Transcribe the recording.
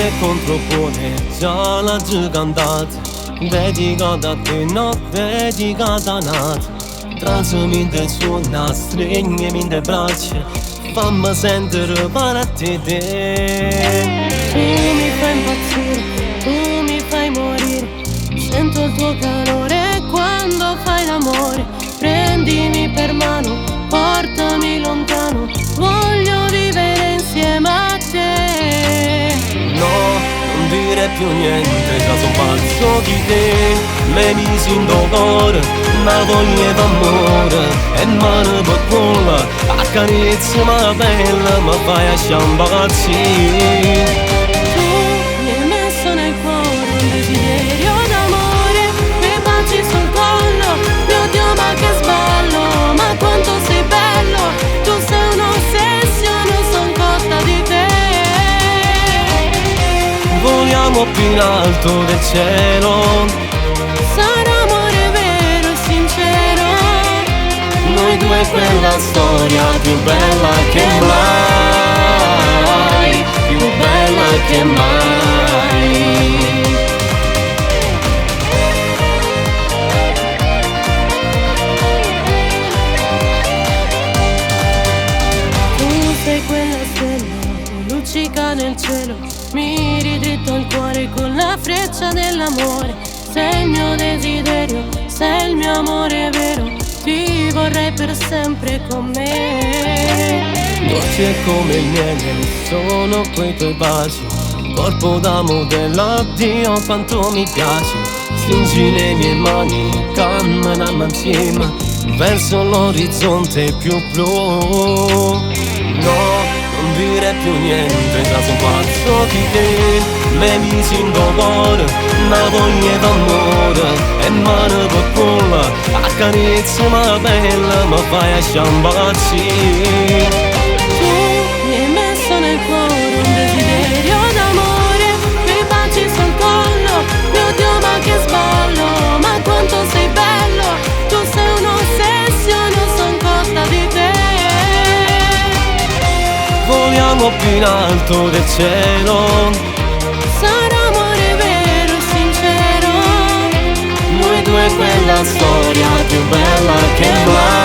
Cuore contro cuore, già l'ha gigantata, dedicata a te, no, dedicata a nata. Tracciami in suona, stringimi in te braccia, fammi sentire per te. Tu mi fai impazzire, tu mi fai morire, sento il tuo calore quando fai l'amore. Prendimi per mano, portami lontano, voglio vivere insieme a te. No, non dire più niente, già son pazzo di te. Me mi sento cuore, una voglia d'amore, e mano per culla, accarezza ma bella, ma fai a sciambazzire. Tu mi hai messo nel cuore un desiderio d'amore, quei baci sul collo, mio Dio ma che sballo, ma quanto sei bello, tu sei un'ossessione, son cotta di te. Voliamo più in alto del cielo, Sarà amore vero e sincero, noi due quella storia più bella che mai, più bella che mai. tu sei quella stella che luccica nel cielo, miri dritto al cuore con la freccia dell'amore. Sei il mio desiderio, sei il mio amore vero, ti vorrei per sempre con me. Dolce come il miele sono quei tuoi baci, corpo da modella, addio quanto mi piaci. Stringi le mie mani, camminamo insieme verso l'orizzonte più blu. No, non dire più niente, già son pazzo di te. Me mi sento cuore, una voglia d'amore, e mano per culla, accarezza ma bella, ma fai a sciambazzire. Tu mi hai messo nel cuore un desiderio d'amore, quei baci sul collo, mio Dio ma che sballo, ma quanto sei bello, tu sei un'ossessione, son cotta di te. Voliamo più in alto del cielo, Sarà amore vero e sincero, noi due quella storia più bella che mai.